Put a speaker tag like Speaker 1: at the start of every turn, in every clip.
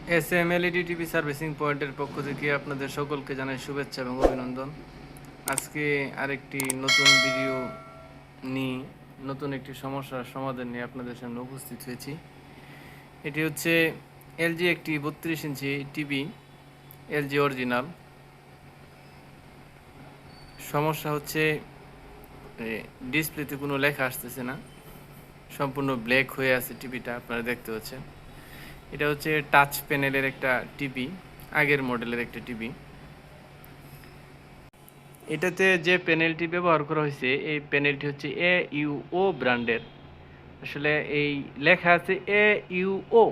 Speaker 1: LED TV servicing পয়েন্টের পক্ষ থেকে আপনাদের সকলকে জানাই শুভেচ্ছা এবং অভিনন্দন। আজকে আরেকটি নতুন ভিডিও নিয়ে নতুন একটি সমস্যার সমাধান নিয়ে আপনাদের সামনে উপস্থিত হয়েছি। এটি হচ্ছে এলজি একটি 32 ইঞ্চি টিভি, এলজি অরিজিনাল। সমস্যা হচ্ছে ডিসপ্লেতে কোনো লেখা আসতেছে না, সম্পূর্ণ ব্ল্যাক হয়ে আছে টিভিটা, আপনারা দেখতে পাচ্ছেন। এটা হচ্ছে টাচ প্যানেলের একটা টিভি, আগের মডেলের একটা টিভি। এটাতে যে প্যানেলটি ব্যবহার করা হয়েছে এই প্যানেলটি হচ্ছে AUO ব্র্যান্ডের। আসলে এই লেখা আছে AUO,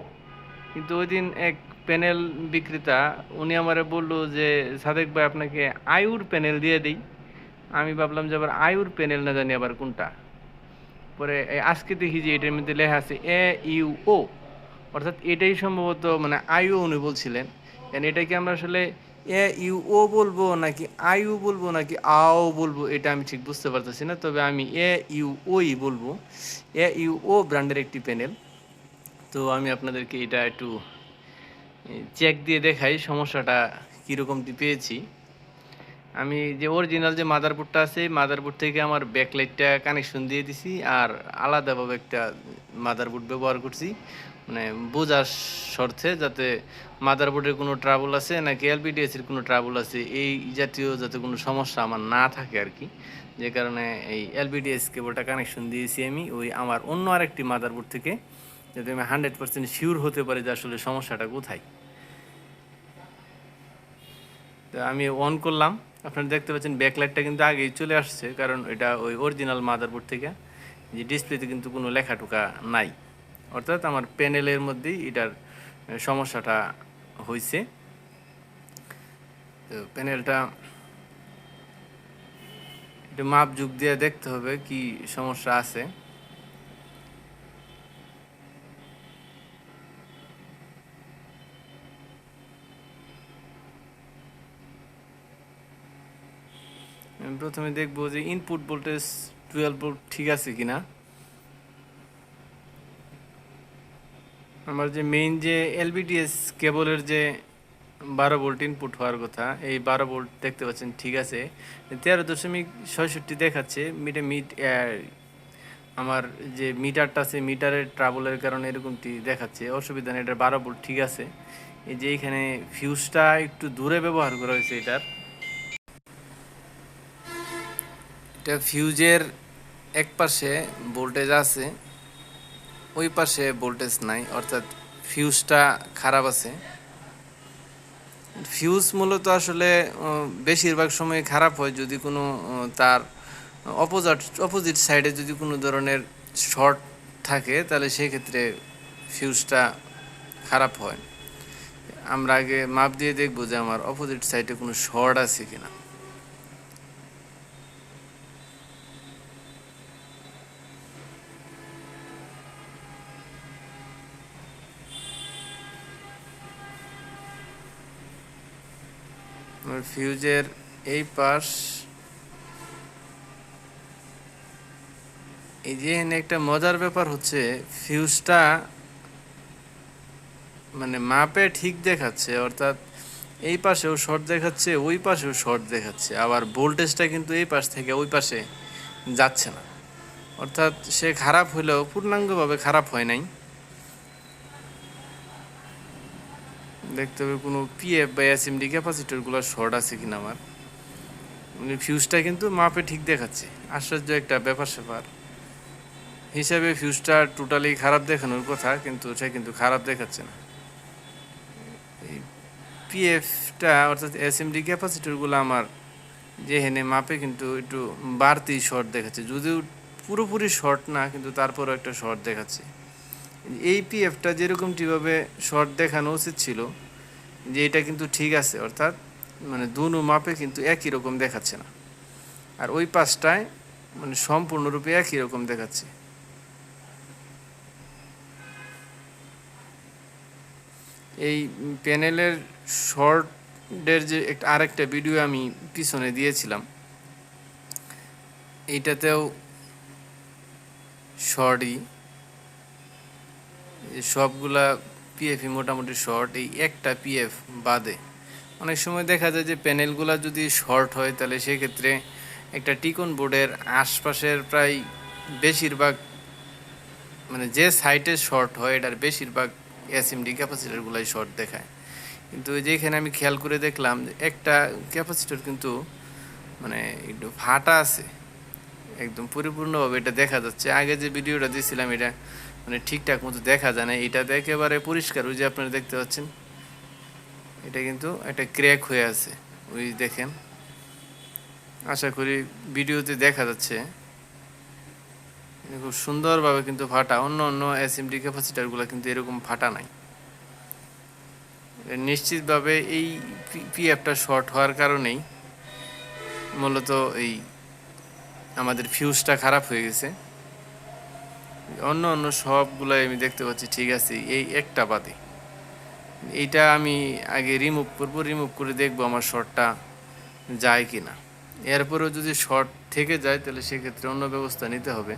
Speaker 1: কিন্তু ওই দিন এক প্যানেল বিক্রেতা উনি আমারে বললো যে সাদেক ভাই আপনাকে আয়ুর প্যানেল দিয়ে দিই। আমি ভাবলাম যে আবার আয়ুর প্যানেল না জানি আবার কোনটা। পরে আজকে দেখি যে এটার মধ্যে লেখা আছে AUO, অর্থাৎ এটাই সম্ভবত মানে আয়ু উনি বলছিলেন। এটাকে আমরা আসলে AUO বলবো নাকি আয়ু বলবো নাকি আও বলবো এটা আমি ঠিক বুঝতে পারতেছি না, তবে আমি AUOই বলবো। AUO ব্র্যান্ডের একটি প্যানেল। তো আমি আপনাদেরকে এটা একটু চেক দিয়ে দেখাই সমস্যাটা কীরকম পেয়েছি। আমি যে অরিজিনাল যে মাদারবোর্ডটা আছে মাদারবোর্ড থেকে আমার ব্যাকলাইটটা কানেকশন দিয়ে দিছি, আর আলাদাভাবে একটা মাদারবোর্ড ব্যবহার করছি মানে বোঝার স্বার্থে, যাতে মাদারবোর্ডের কোনো ট্রাবল আছে নাকি এলবিডিএসের কোনো ট্রাবল আছে এই জাতীয় যাতে কোনো সমস্যা আমার না থাকে আর কি। যে কারণে এই এলবিডিএস কেবলটা কানেকশন দিয়েছি আমি ওই আমার অন্য আরেকটি মাদারবোর্ড থেকে, যাতে আমি 100% শিওর হতে পারি যে আসলে সমস্যাটা কোথায়। তো আমি অন করলাম, আপনারা দেখতে পাচ্ছেন ব্যাকলাইটটা কিন্তু আগেই চলে আসছে, কারণ এটা ওই অরিজিনাল মাদারবোর্ড থেকে। যে ডিসপ্লেতে কিন্তু কোনো লেখা টোকা নাই, অর্থাৎ আমার প্যানেলের মধ্যেই এটার সমস্যাটা হয়েছে। তো প্যানেলটা একটু মাপ যুগ দিয়ে দেখতে হবে কি সমস্যা আছে। আমি প্রথমে দেখবো যে ইনপুট ভোল্টেজ 12 ভোল্ট ঠিক আছে কিনা। আমার যে মেইন যে এলবিডিএস কেবলের যে 12 ভোল্ট ইনপুট হওয়ার কথা, এই 12 ভোল্ট দেখতে পাচ্ছেন ঠিক আছে। 13.67 দেখাচ্ছে আমার যে মিটারটা আছে মিটারের ট্রাবলের কারণে এরকমটি দেখাচ্ছে, অসুবিধা নেই, এটা 12 ভোল্ট ঠিক আছে। এই যে এইখানে ফিউজটা একটু দূরে ব্যবহার করা হয়েছে এটা ফিউজের এক পাশে ভোল্টেজ আছে, ওই পাশে ভোল্টেজ নাই, অর্থাৎ ফিউজটা খারাপ আছে। ফিউজ মূলত আসলে বেশিরভাগ সময় খারাপ হয় যদি কোনো তার অপোজিট সাইডে যদি কোনো ধরনের শর্ট থাকে, তাহলে সেই ক্ষেত্রে ফিউজটা খারাপ হয়। আমরা আগে মাপ দিয়ে দেখব যে আমার অপোজিট সাইডে কোনো শর্ট আছে কিনা। ফিউজের এই পাশ, এই যে একটা মজার ব্যাপার হচ্ছে ফিউজটা মানে মাপে ঠিক দেখাচ্ছে, অর্থাৎ এই পাশেও শর্ট দেখাচ্ছে ওই পাশেও শর্ট দেখাচ্ছে, আবার ভোল্টেজটা কিন্তু এই পাশ থেকে ওই পাশে যাচ্ছে না, অর্থাৎ সে খারাপ হলেও পূর্ণাঙ্গভাবে খারাপ হয় নাই। দেখতে হবে কোনো পিএফ বা এসএমডি ক্যাপাসিটরগুলো শর্ট আছে কিনা আমার। ফিউজটা কিন্তু মাপে ঠিক দেখাচ্ছে, আশ্চর্য একটা ব্যাপার স্যাপার হিসাবে ফিউজটা টোটালি খারাপ দেখানোর কথা, কিন্তু সে কিন্তু খারাপ দেখাচ্ছে না। এই পিএফটা অর্থাৎ এসএমডি ক্যাপাসিটরগুলো আমার যে হেনে মাপে কিন্তু একটু বাড়তি শর্ট দেখাচ্ছে, যদিও পুরোপুরি শর্ট না, কিন্তু তারপরও একটা শর্ট দেখাচ্ছে। এই পিএফটা যেরকমটিভাবে শর্ট দেখানো উচিত ছিল যে এটা কিন্তু ঠিক আছে, অর্থাৎ মানে দুনো মাপে কিন্তু একই রকম দেখাচ্ছে না, আর ওই পাশটায় মানে সম্পূর্ণরূপে একই রকম দেখাচ্ছে। এই প্যানেলের শর্টের যে আরেকটা ভিডিও আমি পিছনে দিয়েছিলাম, এইটাতেও শর্টই, সবগুলা পিএফই মোটামুটি শর্ট, এই একটা পিএফ বাদে। অনেক সময় দেখা যায় যে প্যানেলগুলো যদি শর্ট হয় তাহলে সেক্ষেত্রে একটা টিকন বোর্ডের আশপাশের প্রায় বেশিরভাগ মানে যে সাইটে শর্ট হয় এটার বেশিরভাগ এসএমডি ক্যাপাসিটারগুলাই শর্ট দেখায়। কিন্তু যেখানে আমি খেয়াল করে দেখলাম যে একটা ক্যাপাসিটর কিন্তু মানে একটু ফাটা আছে, একদম পরিপূর্ণভাবে এটা দেখা যাচ্ছে। আগে যে ভিডিওটা দিয়েছিলাম এটা মানে ঠিকঠাক মতো দেখা যায় না, এটা একেবারে পরিষ্কার। ওই যে আপনারা দেখতে পাচ্ছেন এটা কিন্তু একটা ক্র্যাক হয়ে আছে, ওই দেখেন, আশা করি ভিডিওতে দেখা যাচ্ছে। খুব সুন্দরভাবে কিন্তু ফাটা, অন্য অন্য এসএমডি ক্যাপাসিটারগুলো কিন্তু এরকম ফাটা নাই। নিশ্চিতভাবে এই পিএফটা শর্ট হওয়ার কারণেই মূলত এই আমাদের ফিউজটা খারাপ হয়ে গেছে। অন্য অন্য সবগুলাই আমি দেখতে পাচ্ছি ঠিক আছে, এই একটা বাদে। এইটা আমি আগে রিমুভ করব, রিমুভ করে দেখব আমার শর্টটা যায় কি না। এরপরেও যদি শর্ট থেকে যায় তাহলে সেক্ষেত্রে অন্য ব্যবস্থা নিতে হবে।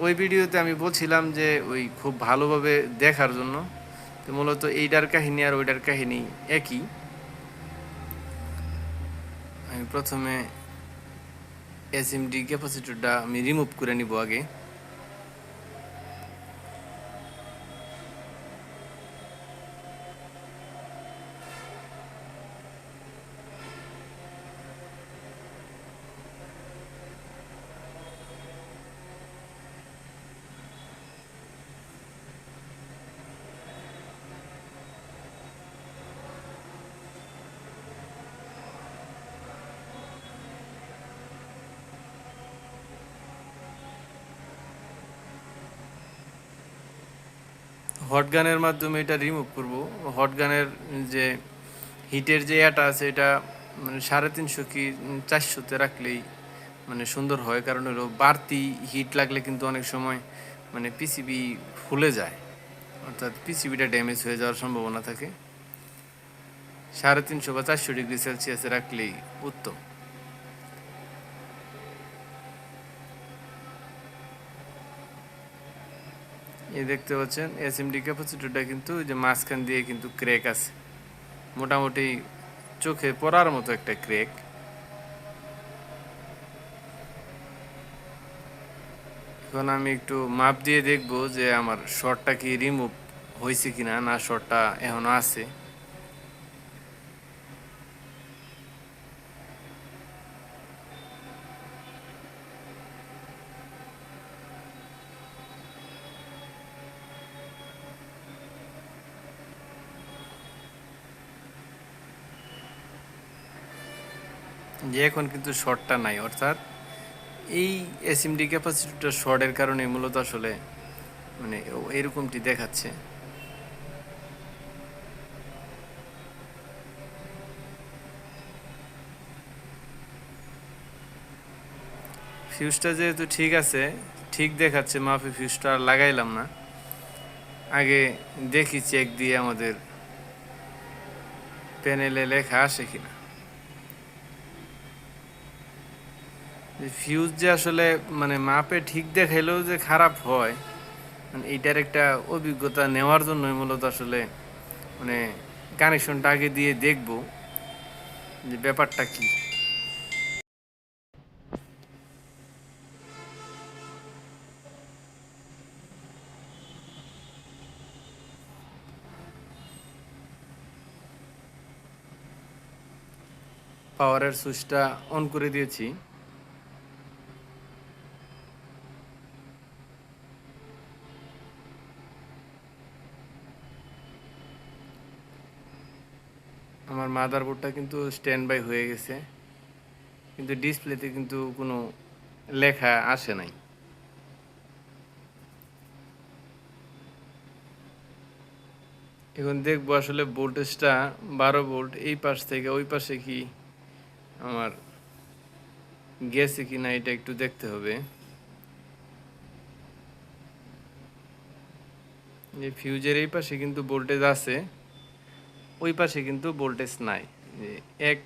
Speaker 1: ওই ভিডিওতে আমি বলছিলাম যে ওই খুব ভালোভাবে দেখার জন্য, তো মূলত এইটার কাহিনী আর ওইটার কাহিনী একই। আমি প্রথমে এসএমডি ক্যাপাসিটরটা আমি রিমুভ করে নিব আগে। হট গানের মাধ্যমে এটা রিমুভ করব। হট গানের যে হিটের যে এটা আছে এটা মানে 350 কি 400-তে রাখলেই মানে সুন্দর হয়। কারণ হলো বাড়তি হিট লাগলে কিন্তু অনেক সময় মানে পিসিবি ফুলে যায়, অর্থাৎ পিসিবিটা ড্যামেজ হয়ে যাওয়ার সম্ভাবনা থাকে। 350 বা 400 ডিগ্রি সেলসিয়াসে রাখলেই উত্তম। এই দেখতে পাচ্ছেন এসএমডি ক্যাপাসিটরটা কিন্তু যে মাঝখান দিয়ে কিন্তু ক্র্যাক আছে, মোটামুটি চোখে পড়ার মতো একটা ক্র্যাক। এখন আমি একটু মাপ দিয়ে দেখব যে আমার শর্টটা কি রিমুভ হয়েছে কিনা, না শর্টটা এখনো আছে। যে এখন কিন্তু শর্টটা নাই, অর্থাৎ এই এসএমডি ক্যাপাসিটরটা শর্টের কারণে মূলত আসলে মানে এরকমটি দেখাচ্ছে। ফিউজটা যেহেতু ঠিক আছে, ঠিক দেখাচ্ছে মাপে, ফিউজটা আর লাগাইলাম না। আগে দেখি চেক দিয়ে আমাদের প্যানেলে লেখা আসে কিনা। ফিউজ যে আসলে মানে মাপে ঠিক দেখাইলেও যে খারাপ হয়, মানে এইটার একটা অভিজ্ঞতা নেওয়ার জন্যই মূলত আসলে মানে কানেকশনটা আগে দিয়ে দেখব যে ব্যাপারটা কি। পাওয়ারের সুইচটা অন করে দিয়েছি। আমার মাদারবোর্ডটা কিন্তু স্ট্যান্ড বাই হয়ে গেছে, কিন্তু ডিসপ্লেতে কিন্তু কোনো লেখা আসে নাই। এখন দেখবো আসলে ভোল্টেজটা 12 ভোল্ট এই পাশ থেকে ওই পাশে কি আমার গেছে কি না, এটা একটু দেখতে হবে। যে ফিউজের এই পাশে কিন্তু ভোল্টেজ আছে, ওই পাশে কিন্তু ভোল্টেজ নাই। এক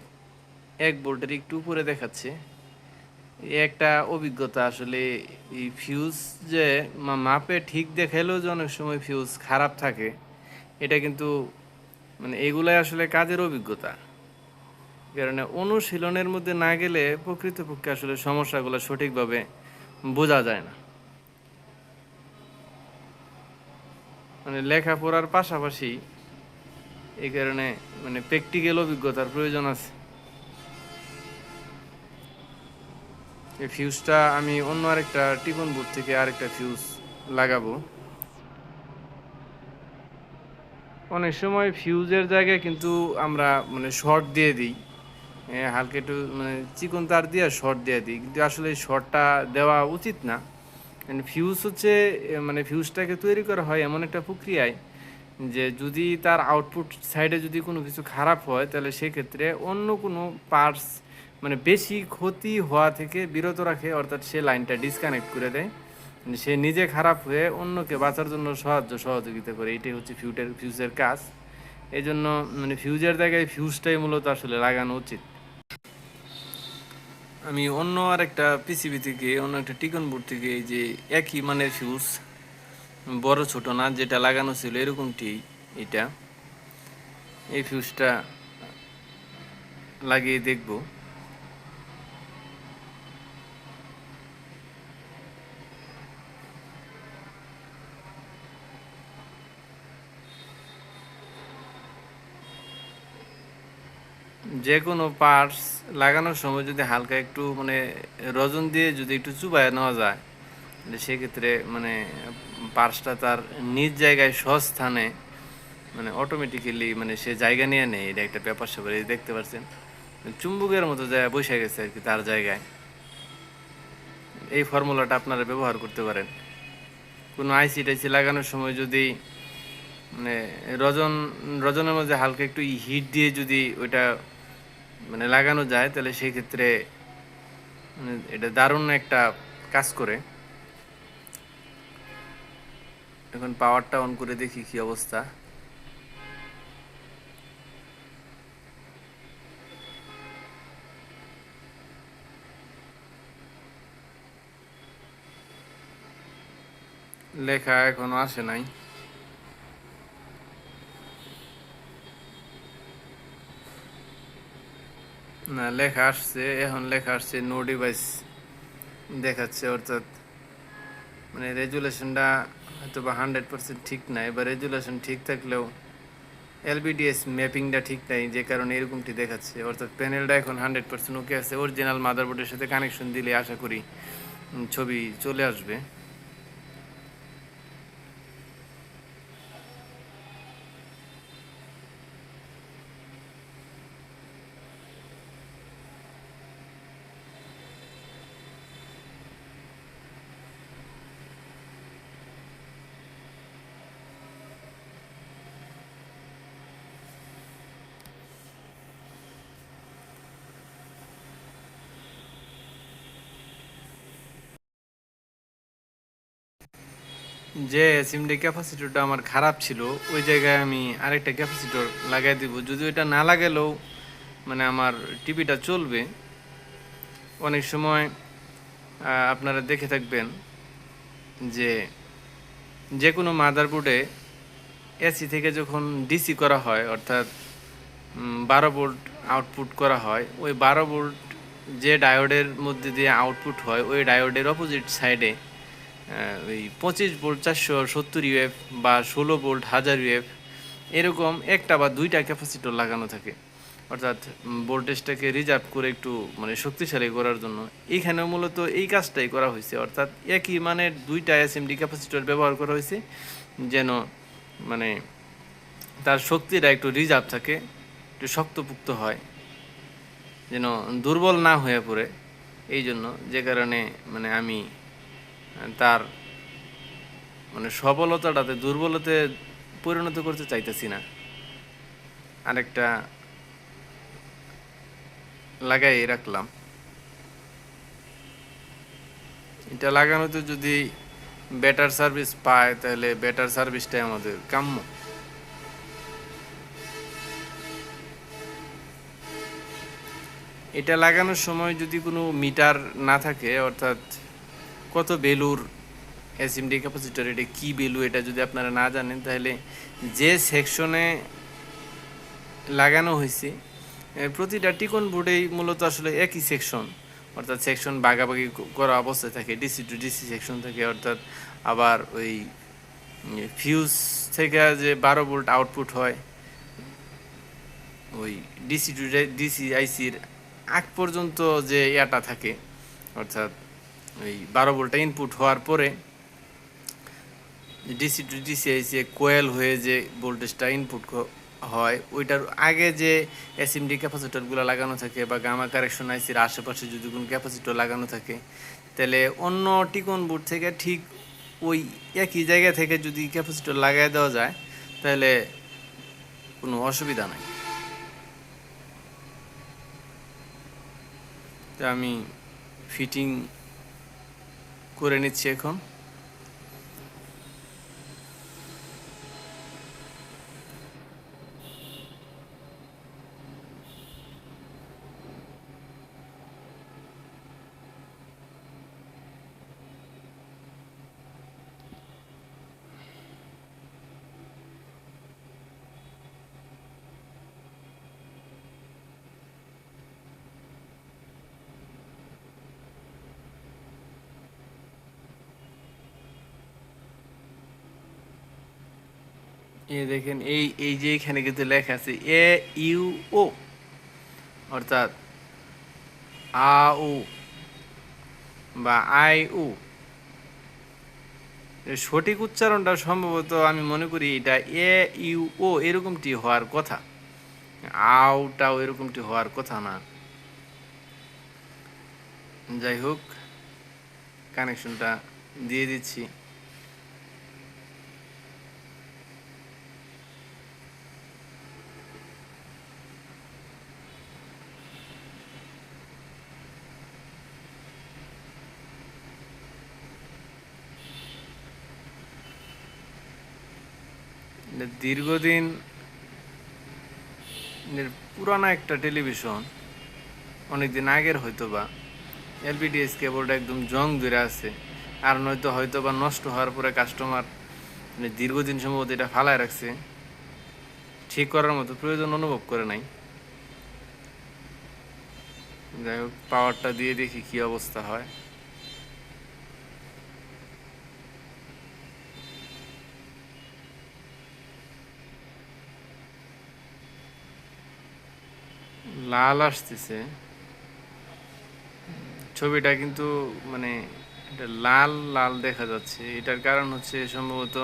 Speaker 1: এক ভোল্টের একটু উপরে দেখাচ্ছে। একটা অভিজ্ঞতা আসলে, এই ফিউজ যে মাপে ঠিক দেখাইলেও যে অনেক সময় ফিউজ খারাপ থাকে, এটা কিন্তু মানে এগুলাই আসলে কাজের অভিজ্ঞতা। কারণে অনুশীলনের মধ্যে না গেলে প্রকৃতপক্ষে আসলে সমস্যাগুলো সঠিকভাবে বোঝা যায় না। মানে লেখাপড়ার পাশাপাশি এই কারণে মানে প্র্যাকটিক্যাল অভিজ্ঞতার প্রয়োজন আছে। এই ফিউজটা আমি অন্য আরেকটা টিকন বোর্ড থেকে আরেকটা ফিউজ লাগাবো। অনেক সময় ফিউজের জায়গায় কিন্তু আমরা মানে শর্ট দিয়ে দিই, হালকা একটু মানে চিকন তার দিয়ে শর্ট দিয়ে দিই, কিন্তু আসলে এই শর্টটা দেওয়া উচিত না। ফিউজ হচ্ছে মানে ফিউজটাকে তৈরি করা হয় এমন একটা প্রক্রিয়ায় যে যদি তার আউটপুট সাইডে যদি কোনো কিছু খারাপ হয় তাহলে সেক্ষেত্রে অন্য কোনো পার্টস মানে বেশি ক্ষতি হওয়া থেকে বিরত রাখে, অর্থাৎ সে লাইনটা ডিসকানেক্ট করে দেয়। সে নিজে খারাপ হয়ে অন্যকে বাঁচার জন্য সহযোগিতা করে। এটাই হচ্ছে ফিউজের কাজ। এই জন্য মানে ফিউজের জায়গায় ফিউজটাই মূলত আসলে লাগানো উচিত। আমি অন্য আরেকটা পিসিবি থেকে অন্য একটা টিকন বোর্ড থেকে এই যে একই মানের ফিউজ, বড় ছোট না, যেটা লাগানো ছিল এরকমটি এটা, এই ফিউজটা লাগিয়ে দেখব। যে কোনো পার্টস লাগানোর সময় যদি হালকা একটু মানে রজন দিয়ে যদি একটু চুবায় নেওয়া যায়, সেক্ষেত্রে মানে পার্টসটা তার নিজ জায়গায় সস্থানে মানে অটোমেটিক্যালি মানে সে জায়গা নিয়ে নেয়। এটা একটা ব্যাপার স্যাপার, এই দেখতে পাচ্ছেন চুম্বকের মতো জায়গায় বসে গেছে আর কি তার জায়গায়। এই ফর্মুলাটা আপনারা ব্যবহার করতে পারেন কোনো আইসি টাইসি লাগানোর সময়। যদি মানে রজনের মধ্যে হালকা একটু হিট দিয়ে যদি ওইটা মানে লাগানো যায় তাহলে সেই ক্ষেত্রে মানে এটা দারুণ একটা কাজ করে। এখন পাওয়ারটা অন করে দেখি কি অবস্থা। লেখা এখনো আসে নাই। না, লেখা আসছে, এখন লেখা আসছে নো ডিভাইস দেখাচ্ছে, অর্থাৎ মানে রেজুলেশনটা হয়তো বা 100% ঠিক নাই, বা রেজুলেশন ঠিক থাকলেও এলবিডিএস ম্যাপিংটা ঠিক নাই, যে কারণে এরকমটি দেখাচ্ছে। অর্থাৎ প্যানেলটা এখন 100% ওকে আছে। অরিজিনাল মাদারবোর্ডের সাথে কানেকশন দিলে আশা করি ছবি চলে আসবে। যে সিমডি ক্যাপাসিটরটা আমার খারাপ ছিল ওই জায়গায় আমি আরেকটা ক্যাপাসিটর লাগাই দিব। যদি ওইটা না লাগালেও মানে আমার টিভিটা চলবে। অনেক সময় আপনারা দেখে থাকবেন যে যে কোনো মাদারবোর্ডে এসি থেকে যখন ডিসি করা হয়, অর্থাৎ 12 ভোল্ট আউটপুট করা হয়, ওই 12 ভোল্ট যে ডায়োডের মধ্যে দিয়ে আউটপুট হয় ওই ডায়োডের অপোজিট সাইডে ওই 25 ভোল্ট 470 ইউএফ বা 16 ভোল্ট 1000 ইউএফ এরকম একটা বা দুইটা ক্যাপাসিটর লাগানো থাকে, অর্থাৎ ভোল্টেজটাকে রিজার্ভ করে একটু মানে শক্তিশালী করার জন্য। এইখানেও মূলত এই কাজটাই করা হয়েছে, অর্থাৎ একই মানের দুইটা এসএমডি ক্যাপাসিটর ব্যবহার করা হয়েছে যেন মানে তার শক্তিটা একটু রিজার্ভ থাকে, একটু শক্তপুক্ত হয়, যেন দুর্বল না হয়ে পড়ে। এই জন্য যে কারণে মানে আমি তার মানে সবলতাটাতে দুর্বলতে পরিণত করতে চাইতেছি না। আরেকটা লাগাই রাখলাম। এটা লাগানোতে যদি বেটার সার্ভিস পায় তাহলে বেটার সার্ভিসটাই আমাদের কাম্য। এটা লাগানোর সময় যদি কোনো মিটার না থাকে, অর্থাৎ কত বেলুর এসএমডি ক্যাপাসিটর এটা কী ভ্যালু এটা যদি আপনারা না জানেন, তাহলে যে সেকশনে লাগানো হয়েছে প্রতিটা টিকন বোর্ডেই মূলত আসলে একই সেকশন, অর্থাৎ সেকশন ভাগাভাগি করা অবস্থায় থাকে, ডিসি টু ডিসি সেকশন থাকে। অর্থাৎ আবার ওই ফিউজ থেকে যে 12 ভোল্ট আউটপুট হয় ওই ডিসি টু ডিসি আইসির আগ পর্যন্ত যে ইয়াটা থাকে, অর্থাৎ ওই 12 ভোল্টটা ইনপুট হওয়ার পরে ডিসি টু ডিসি আইসি কোয়েল হয়ে যে ভোল্টেজটা ইনপুট হয়, ওইটার আগে যে এসএমডি ক্যাপাসিটরগুলো লাগানো থাকে বা গামা কারেকশন আইসির আশেপাশে যদি কোনো ক্যাপাসিটর লাগানো থাকে, তাহলে অন্য টিকন বোর্ড থেকে ঠিক ওই একই জায়গা থেকে যদি ক্যাপাসিটর লাগাই দেওয়া যায়, তাহলে কোনো অসুবিধা নাই। তো আমি ফিটিং করে নিচ্ছি এখন। এই দেখেন, এই যে এখানে কিন্তু লেখা আছে AUO, অর্থাৎ AU বা IU। সঠিক উচ্চারণটা সম্ভবত আমি মনে করি এটা AUO এরকমটি হওয়ার কথা, আউটাও এরকমটি হওয়ার কথা না। যাই হোক, কানেকশনটা দিয়ে দিচ্ছি। দীর্ঘদিন পুরানো একটা টেলিভিশন, অনেকদিন আগের হয়তো বা এলপিডিএস কেবলটা একদম জং ধরে আছে, আর নয়তো হয়তো বা নষ্ট হওয়ার পরে কাস্টমার দীর্ঘদিন সম্ভবত এটা ফালায় রাখছে, ঠিক করার মতো প্রয়োজন অনুভব করে নাই। যাই হোক, পাওয়ারটা দিয়ে দেখি কি অবস্থা হয়। লাল আসতেছে ছবিটা, কিন্তু মানে এটা লাল লাল দেখা যাচ্ছে। এটার কারণ হচ্ছে সম্ভবত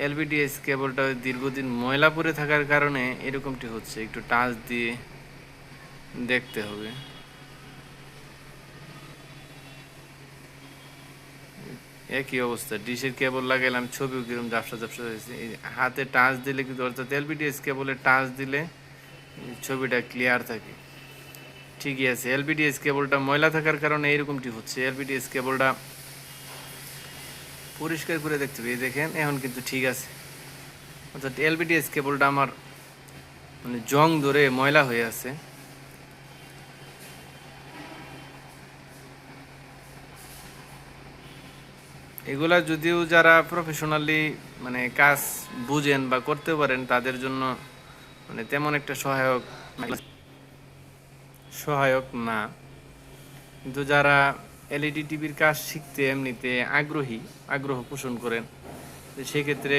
Speaker 1: এলপিডিএস কেবলটা দীর্ঘদিন ময়লা পড়ে থাকার কারণে এরকমটি হচ্ছে। একটু টাচ দিয়ে দেখতে হবে। একই অবস্থা, ডিশের কেবল লাগাইলাম, ছবিও কিরকম ঝাপসা ঝাপসা হয়েছে। হাতে টাচ দিলে কিন্তু, অর্থাৎ এলপিডিএস কেবলে টাচ দিলে ছবিটা ক্লিয়ার থাকে। ঠিকই আছে, এলপিডিএস কেবলটা ময়লা থাকার কারণে এরকমটি হচ্ছে। এলপিডিএস কেবলটা পরিষ্কার করে দেখতে হবে। দেখেন, এখন কিন্তু ঠিক আছে। অর্থাৎ এলপিডিএস কেবলটা আমার মানে জং ধরে ময়লা হয়ে আছে। এগুলা যদিও যারা প্রফেশনালি মানে কাজ বুঝেন বা করতে পারেন, তাদের জন্য মানে তেমন একটা সহায়ক না। কিন্তু যারা এলইডি টিভির কাজ শিখতে এমনিতে আগ্রহ পোষণ করেন, তো সেক্ষেত্রে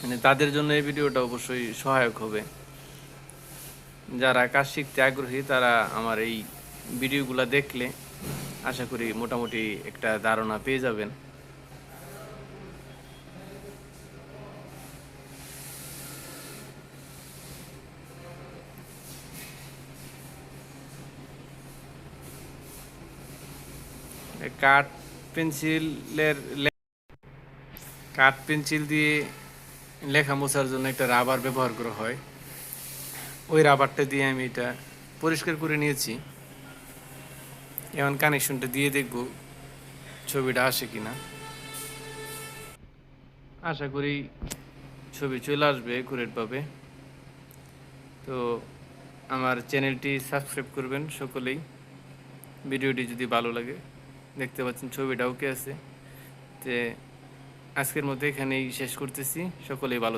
Speaker 1: মানে তাদের জন্য এই ভিডিওটা অবশ্যই সহায়ক হবে। যারা কাজ শিখতে আগ্রহী তারা আমার এই ভিডিওগুলো দেখলে আশা করি মোটামুটি একটা ধারণা পেয়ে যাবেন। কাঠ পেন্সিলের কাঠ পেন্সিল দিয়ে লেখা মোছার জন্য একটা রাবার ব্যবহার করা হয়। ওই রাবারটা দিয়ে আমি এটা পরিষ্কার করে নিয়েছি। এখন কানেকশনটা দিয়ে দেখব ছবিটা আসে কিনা। আশা করি ছবি চলে আসবে একুরেটভাবে। তো আমার চ্যানেলটি সাবস্ক্রাইব করবেন সকলেই। ভিডিওটি যদি ভালো লাগে, দেখতে পাচ্ছেন ছবিটা ওকে আছে। তে আজকের মতো এখানেই শেষ করতেছি। সকলেই ভালো